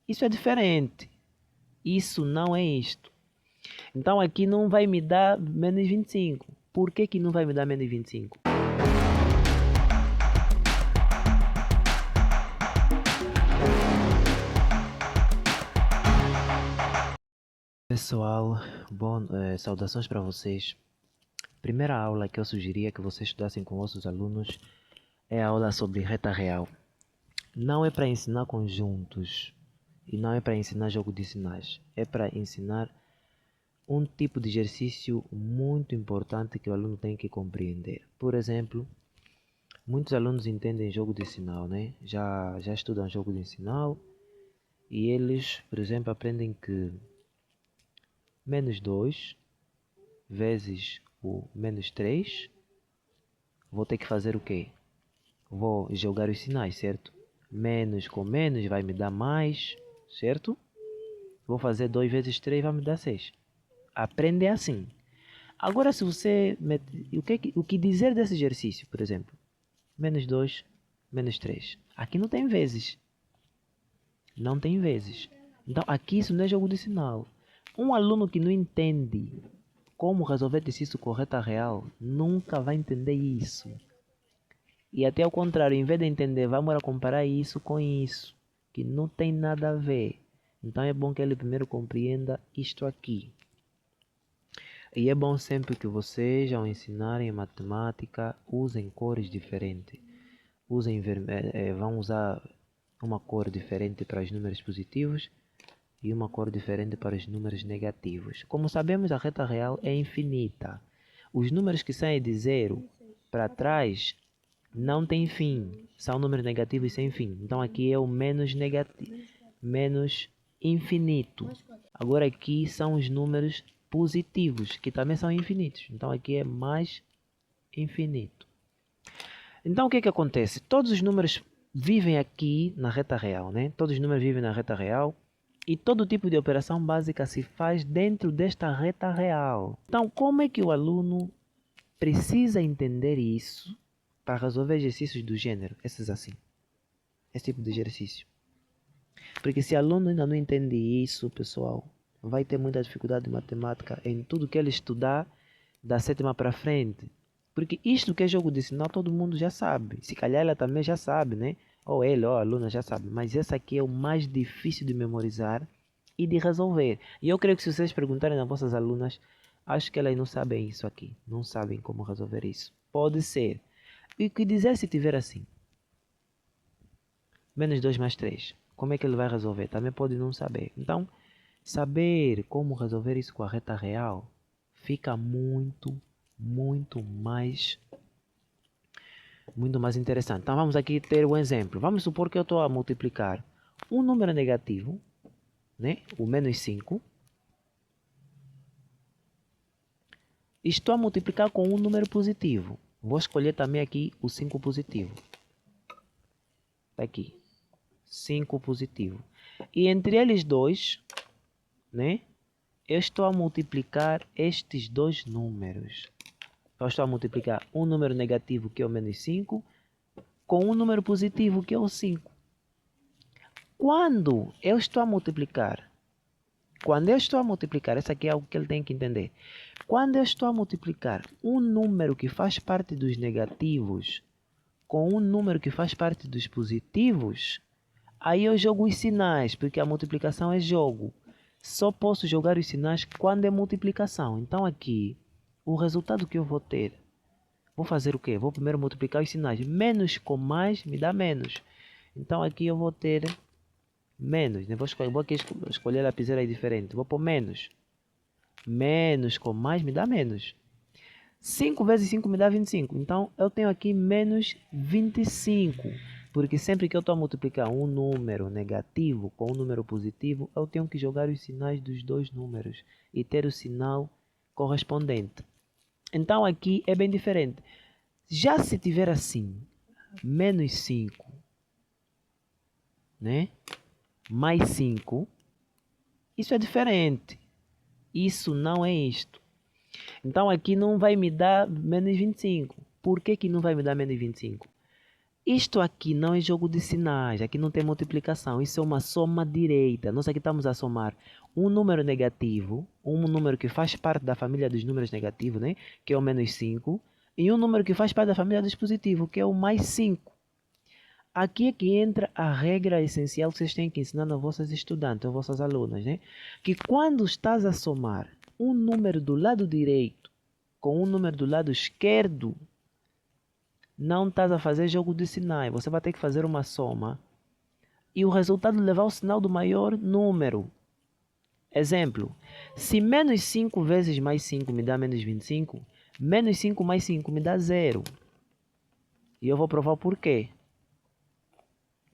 Isso é diferente. Isso não é isto. Então aqui não vai me dar menos 25. Por que que não vai me dar menos 25? Pessoal, saudações para vocês. Primeira aula que eu sugeria que vocês estudassem com vossos alunos é a aula sobre reta real. Não é para ensinar conjuntos e não é para ensinar jogo de sinais. É para ensinar um tipo de exercício muito importante que o aluno tem que compreender. Por exemplo, muitos alunos entendem jogo de sinal, né? Já estudam jogo de sinal e eles, por exemplo, aprendem que menos 2 vezes o menos 3, vou ter que fazer o quê? Vou jogar os sinais, certo? Menos com menos vai me dar mais, certo? Vou fazer 2 vezes 3 vai me dar 6. Aprende assim. Agora, se você... O que dizer desse exercício, por exemplo? Menos 2, menos 3. Aqui não tem vezes. Não tem vezes. Então, aqui isso não é jogo de sinal. Um aluno que não entende como resolver exercício com reta real nunca vai entender isso. E até ao contrário, em vez de entender, vamos comparar isso com isso, que não tem nada a ver. Então é bom que ele primeiro compreenda isto aqui. E é bom sempre que vocês, ao ensinarem matemática, usem cores diferentes. Vão usar uma cor diferente para os números positivos e uma cor diferente para os números negativos. Como sabemos, a reta real é infinita. Os números que saem de 0 para trás não têm fim. São números negativos sem fim. Então aqui é o menos negativo, menos infinito. Agora aqui são os números positivos, que também são infinitos. Então aqui é mais infinito. Então o que acontece? Todos os números vivem aqui na reta real, né? Todos os números vivem na reta real. E todo tipo de operação básica se faz dentro desta reta real. Então, como é que o aluno precisa entender isso para resolver exercícios do gênero? Esses assim. Esse tipo de exercício. Porque se o aluno ainda não entende isso, pessoal, vai ter muita dificuldade de matemática em tudo que ele estudar da sétima para frente. Porque isto que é jogo de sinal, todo mundo já sabe. Se calhar ela também já sabe, né? Ou ele, ou a aluna já sabe. Mas esse aqui é o mais difícil de memorizar e de resolver. E eu creio que se vocês perguntarem às vossas alunas, acho que elas não sabem isso aqui. Não sabem como resolver isso. Pode ser. E o que dizer se tiver assim? Menos 2 mais 3. Como é que ele vai resolver? Também pode não saber. Então, saber como resolver isso com a reta real fica muito mais interessante. Então vamos aqui ter um exemplo. Vamos supor que eu estou a multiplicar um número negativo, né? O menos 5. Estou a multiplicar com um número positivo. Vou escolher também aqui o 5 positivo. Aqui. 5 positivo. E entre eles dois, né? Eu estou a multiplicar estes dois números. Eu estou a multiplicar um número negativo, que é o menos 5, com um número positivo, que é o 5. Quando eu estou a multiplicar, isso aqui é algo que ele tem que entender. Quando eu estou a multiplicar um número que faz parte dos negativos com um número que faz parte dos positivos, aí eu jogo os sinais, porque a multiplicação é jogo. Só posso jogar os sinais quando é multiplicação. Então aqui, o resultado que eu vou ter, vou fazer o quê? Vou primeiro multiplicar os sinais. Menos com mais me dá menos. Então aqui eu vou ter menos. Né? Vou aqui escolher a lapiseira aí diferente. Vou pôr menos. Menos com mais me dá menos. 5 vezes 5 me dá 25. Então eu tenho aqui menos 25. Porque sempre que eu estou a multiplicar um número negativo com um número positivo, eu tenho que jogar os sinais dos dois números e ter o sinal correspondente. Então aqui é bem diferente. Já se tiver assim, menos 5, né? Mais 5, isso é diferente. Isso não é isto. Então aqui não vai me dar menos 25. Por que que não vai me dar menos 25? Isto aqui não é jogo de sinais, aqui não tem multiplicação, isso é uma soma direita. Nós aqui estamos a somar um número negativo, um número que faz parte da família dos números negativos, né? Que é o menos 5, e um número que faz parte da família dos positivos, que é o mais 5. Aqui é que entra a regra essencial que vocês têm que ensinar aos vossos estudantes, aos vossos alunos, né? Que quando estás a somar um número do lado direito com um número do lado esquerdo, não estás a fazer jogo de sinais. Você vai ter que fazer uma soma e o resultado levar o sinal do maior número. Exemplo, se menos 5 vezes mais 5 me dá menos 25, menos 5 mais 5 me dá 0. E eu vou provar o porquê.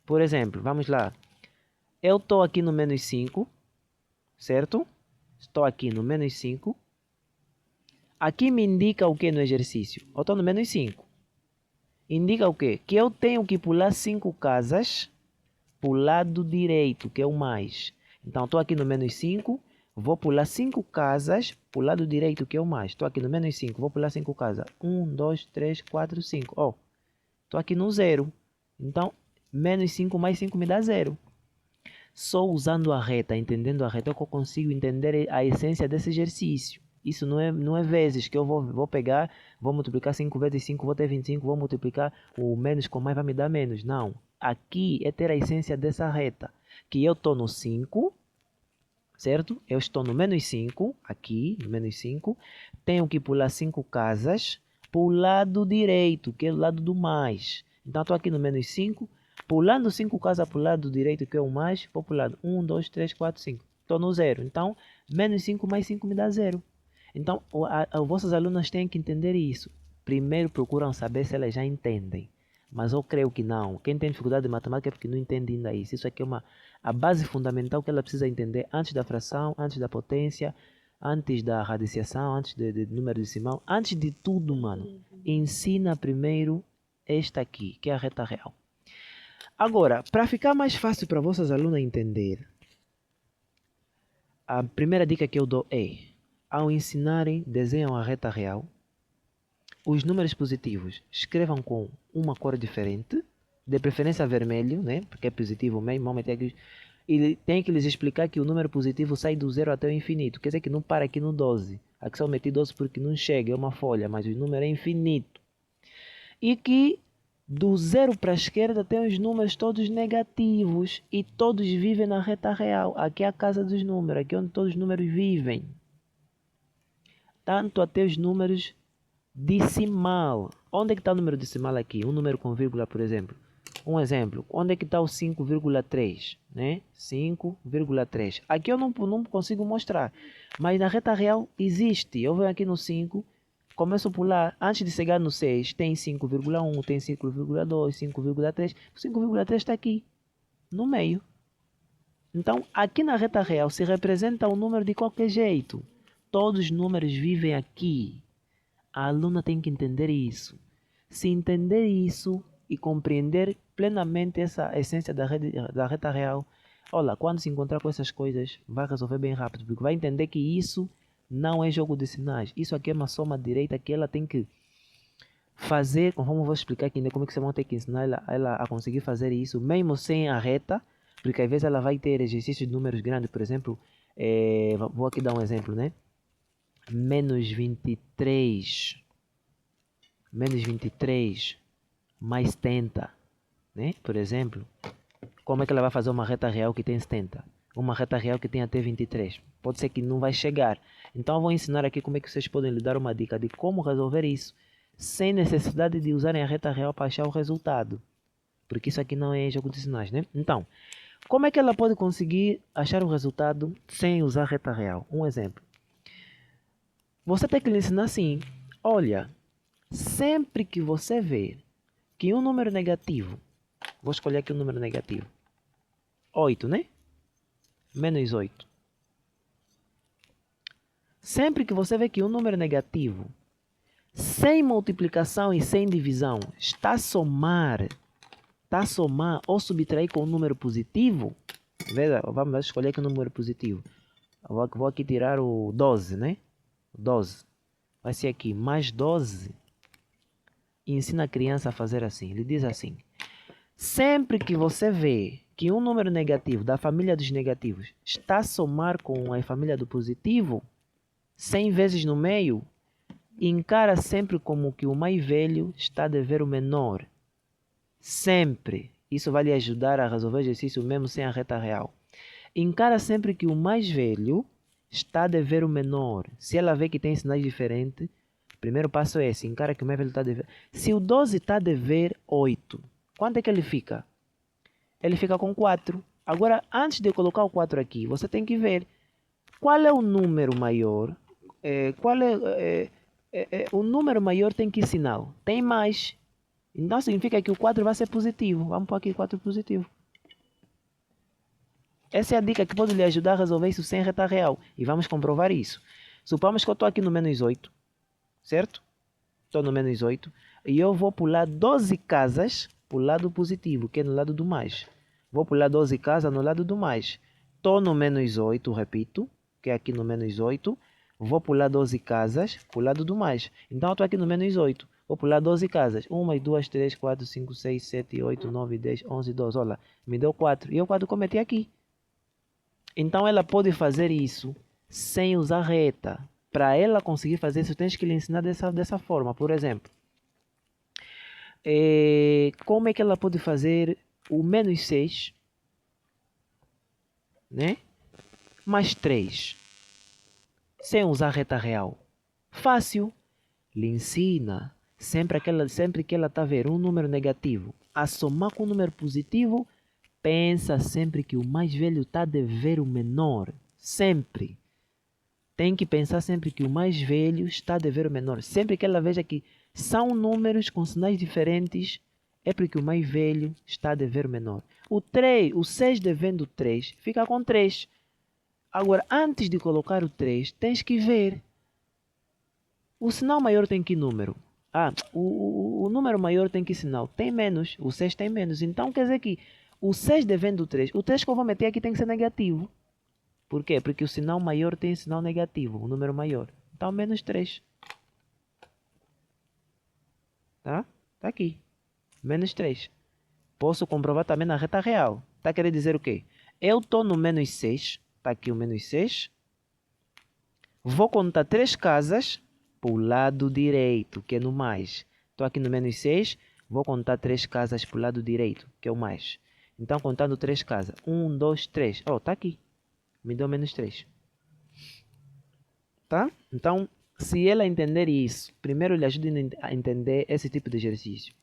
Por exemplo, vamos lá. Eu estou aqui no menos 5, certo? Estou aqui no menos 5. Aqui me indica o que no exercício? Eu estou no menos 5. Indica o quê? Que eu tenho que pular 5 casas para o lado direito, que é o mais. Então, estou aqui no menos 5, vou pular 5 casas para o lado direito, que é o mais. Estou aqui no menos 5, vou pular 5 casas. 1, 2, 3, 4, 5. Ó, estou aqui no 0. Então, menos 5 mais 5 me dá 0. Só usando a reta, entendendo a reta, é que eu consigo entender a essência desse exercício. Isso não é vezes que eu vou pegar, vou multiplicar 5 vezes 5, vou ter 25, vou multiplicar o menos com mais, vai me dar menos. Não. Aqui é ter a essência dessa reta. Que eu estou no 5, certo? Eu estou no menos 5, aqui, no menos 5. Tenho que pular 5 casas para o lado direito, que é o lado do mais. Então, estou aqui no menos 5. Pulando 5 casas para o lado direito, que é o mais, vou pular 1, 2, 3, 4, 5. Estou no 0. Então, menos 5 mais 5 me dá 0. Então, os vossos alunos têm que entender isso. Primeiro procuram saber se elas já entendem. Mas eu creio que não. Quem tem dificuldade de matemática é porque não entende ainda isso. Isso aqui é a base fundamental que ela precisa entender antes da fração, antes da potência, antes da radiciação, antes de número decimal. Antes de tudo, mano, ensina primeiro esta aqui, que é a reta real. Agora, para ficar mais fácil para vossas alunas entender, a primeira dica que eu dou é, ao ensinarem, desenham a reta real. Os números positivos escrevam com uma cor diferente, de preferência vermelho, né? Porque é positivo mesmo. E tem que lhes explicar que o número positivo sai do 0 até o infinito. Quer dizer que não para aqui no 12. Aqui só meti 12 porque não chega, é uma folha, mas o número é infinito. E que do 0 para a esquerda tem os números todos negativos e todos vivem na reta real. Aqui é a casa dos números, aqui é onde todos os números vivem. Tanto até os números decimal. Onde é que está o número decimal aqui? Um número com vírgula, por exemplo. Um exemplo. Onde é que está o 5,3? Né? 5,3. Aqui eu não consigo mostrar. Mas na reta real existe. Eu venho aqui no 5. Começo a pular, antes de chegar no 6, tem 5,1, tem 5,2, 5,3. O 5,3 está aqui, no meio. Então, aqui na reta real se representa o número de qualquer jeito. Todos os números vivem aqui. A aluna tem que entender isso. Se entender isso e compreender plenamente essa essência da reta real, olha, quando se encontrar com essas coisas, vai resolver bem rápido, porque vai entender que isso não é jogo de sinais. Isso aqui é uma soma direita que ela tem que fazer, conforme eu vou explicar aqui ainda como é que vocês vão ter que ensinar ela a conseguir fazer isso, mesmo sem a reta, porque às vezes ela vai ter exercícios de números grandes, por exemplo, vou aqui dar um exemplo, né? Menos 23 mais 70, né? Por exemplo, como é que ela vai fazer uma reta real que tem 70? Uma reta real que tem até 23. Pode ser que não vai chegar. Então eu vou ensinar aqui como é que vocês podem lhe dar uma dica de como resolver isso sem necessidade de usarem a reta real para achar o resultado. Porque isso aqui não é jogo de sinais, né? Então, como é que ela pode conseguir achar o resultado sem usar a reta real? Um exemplo. Você tem que lhe ensinar assim. Olha, sempre que você vê que um número negativo, vou escolher aqui um número negativo, 8, né? Menos 8. Sempre que você vê que um número negativo, sem multiplicação e sem divisão, está a somar ou subtrair com um número positivo, veja, vamos escolher aqui um número positivo. Eu vou aqui tirar o 12, né? 12. Vai ser aqui mais 12. E ensina a criança a fazer assim. Ele diz assim: Sempre que você vê que um número negativo da família dos negativos está a somar com a família do positivo, 100 vezes no meio, encara sempre como que o mais velho está a dever o menor. Sempre. Isso vai lhe ajudar a resolver o exercício mesmo sem a reta real. Encara sempre que o mais velho está a dever o menor. Se ela vê que tem sinais diferentes, o primeiro passo é esse, encara que o mais velho está a dever. Se o 12 está a dever 8, quanto é que ele fica? Ele fica com 4. Agora, antes de eu colocar o 4 aqui, você tem que ver qual é o número maior. O número maior tem que sinal? Tem mais. Então significa que o 4 vai ser positivo. Vamos pôr aqui 4 positivo. Essa é a dica que pode lhe ajudar a resolver isso sem reta real. E vamos comprovar isso. Supomos que eu estou aqui no menos 8. Certo? Estou no menos 8. E eu vou pular 12 casas para o lado positivo, que é no lado do mais. Vou pular 12 casas no lado do mais. Estou no menos 8, repito, que é aqui no menos 8. Vou pular 12 casas para o lado do mais. Então eu estou aqui no menos 8. Vou pular 12 casas. 1, 2, 3, 4, 5, 6, 7, 8, 9, 10, 11, 12. Olha, me deu 4. E eu 4 cometi aqui. Então ela pode fazer isso sem usar reta. Para ela conseguir fazer isso, tens que lhe ensinar dessa forma. Por exemplo, como é que ela pode fazer o menos 6, né? Mais 3, sem usar reta real? Fácil. Lhe ensina, sempre que ela está a ver um número negativo a somar com um número positivo, pensa sempre que o mais velho está a dever o menor. Sempre. Tem que pensar sempre que o mais velho está a dever o menor. Sempre que ela veja que são números com sinais diferentes, é porque o mais velho está a dever o menor. O 6 devendo 3, fica com 3. Agora, antes de colocar o 3, tens que ver. O sinal maior tem que número? O número maior tem que sinal? Tem menos. O 6 tem menos. Então, quer dizer que o 6 devendo 3, o 3 que eu vou meter aqui tem que ser negativo. Por quê? Porque o sinal maior tem sinal negativo, o número maior. Então, menos 3. Tá? Tá aqui. Menos 3. Posso comprovar também na reta real. Tá querendo dizer o quê? Eu estou no menos 6. Tá aqui o menos 6. Vou contar 3 casas para o lado direito, que é no mais. Estou aqui no menos 6. Vou contar 3 casas para o lado direito, que é o mais. Então, contando 3 casas. 1, 2, 3. Oh, tá aqui. Me deu menos 3. Tá? Então, se ela entender isso, primeiro lhe ajuda a entender esse tipo de exercício.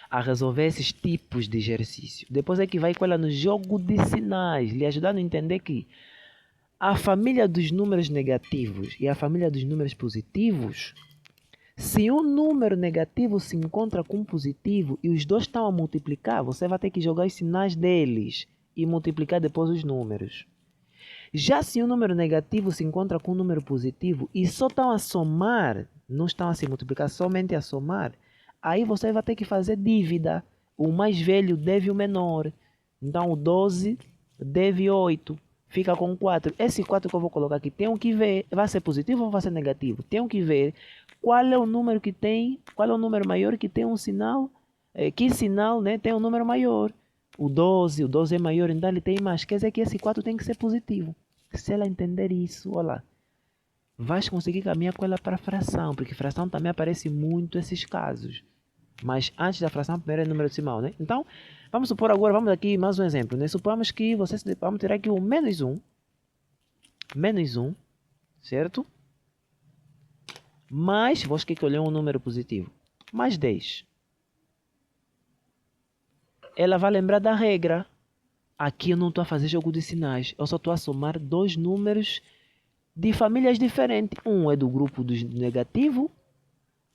A resolver esses tipos de exercício. Depois é que vai com ela no jogo de sinais, lhe ajudando a entender que a família dos números negativos e a família dos números positivos, se um número negativo se encontra com um positivo e os dois estão a multiplicar, você vai ter que jogar os sinais deles e multiplicar depois os números. Já se um número negativo se encontra com um número positivo e só estão a somar, não estão a se multiplicar, somente a somar, aí você vai ter que fazer dívida. O mais velho deve o menor. Então o 12 deve 8. Fica com 4. Esse 4 que eu vou colocar aqui, tenho que ver, vai ser positivo ou vai ser negativo? Tenho que ver qual é o número que tem, qual é o número maior que tem um sinal, que sinal, né, tem um número maior. O 12 é maior, então ele tem mais. Quer dizer que esse 4 tem que ser positivo. Se ela entender isso, olha lá, vais conseguir caminhar com ela para a fração, porque fração também aparece muito esses casos. Mas antes da fração, primeiro é o número decimal, né? Então, vamos supor agora, vamos aqui mais um exemplo, né? Supomos que vamos tirar aqui o menos 1, certo? Mais, vou escolher um número positivo, mais 10. Ela vai lembrar da regra. Aqui eu não estou a fazer jogo de sinais, eu só estou a somar dois números de famílias diferentes. Um é do grupo dos negativos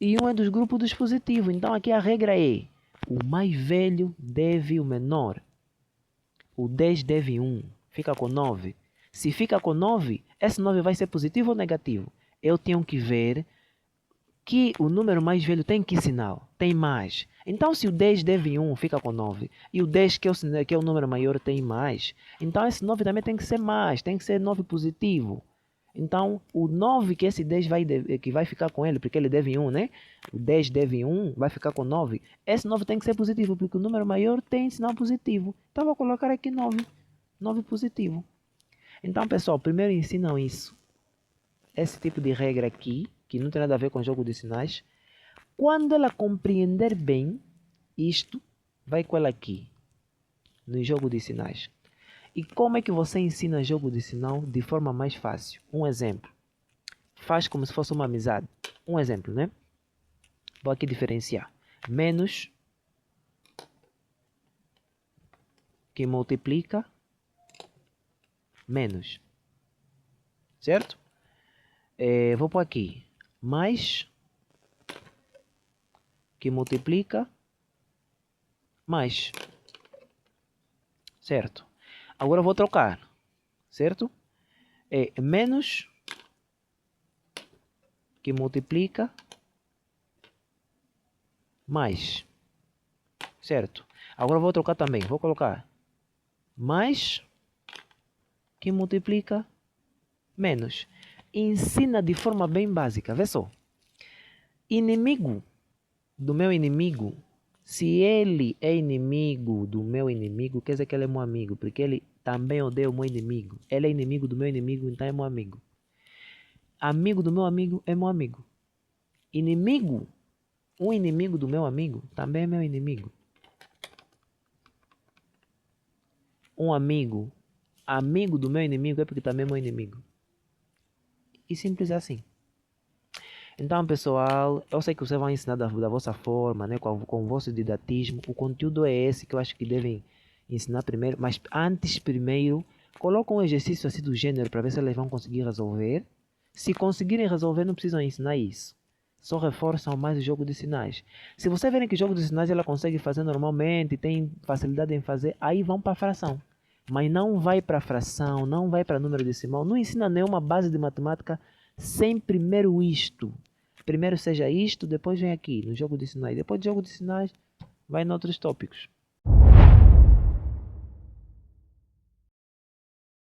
e um é dos grupos dos positivos. Então aqui a regra é: o mais velho deve o menor. O 10 deve 1, fica com 9. Se fica com 9, esse 9 vai ser positivo ou negativo? Eu tenho que ver que o número mais velho tem que sinal? Tem mais. Então, se o 10 deve 1, fica com 9. E o 10, que é o número maior, tem mais. Então, esse 9 também tem que ser mais. Tem que ser 9 positivo. Então, o 9 que esse 10 que vai ficar com ele, porque ele deve 1, né? O 10 deve 1, vai ficar com 9. Esse 9 tem que ser positivo, porque o número maior tem sinal positivo. Então, vou colocar aqui 9. 9 positivo. Então, pessoal, primeiro ensinam isso. Esse tipo de regra aqui, que não tem nada a ver com jogo de sinais. Quando ela compreender bem isto, vai com ela aqui, no jogo de sinais. E como é que você ensina jogo de sinal de forma mais fácil? Um exemplo. Faz como se fosse uma amizade. Um exemplo, né? Vou aqui diferenciar. Menos que multiplica menos. Certo? Vou pôr aqui. Mais que multiplica mais. Certo? Agora eu vou trocar. Certo? É menos que multiplica mais. Certo? Agora eu vou trocar também. Vou colocar mais que multiplica menos. Ensina de forma bem básica. Vê só. Inimigo do meu inimigo. Se ele é inimigo do meu inimigo, quer dizer que ele é meu amigo. Porque ele também odeia o meu inimigo. Ele é inimigo do meu inimigo, então é meu amigo. Amigo do meu amigo é meu amigo. Inimigo. Um inimigo do meu amigo também é meu inimigo. Um amigo. Amigo do meu inimigo é porque também é meu inimigo. E simples assim. Então, pessoal, eu sei que vocês vão ensinar da vossa forma, né, com o vosso didatismo. O conteúdo é esse que eu acho que devem ensinar primeiro. Mas antes, primeiro, colocam um exercício assim do gênero para ver se eles vão conseguir resolver. Se conseguirem resolver, não precisam ensinar isso. Só reforçam mais o jogo de sinais. Se vocês verem que o jogo de sinais ela consegue fazer normalmente, tem facilidade em fazer, aí vão para a fração. Mas não vai para a fração, não vai para número decimal. Não ensina nenhuma base de matemática sem primeiro isto. Primeiro seja isto, depois vem aqui no jogo de sinais. Depois do jogo de sinais, vai em outros tópicos.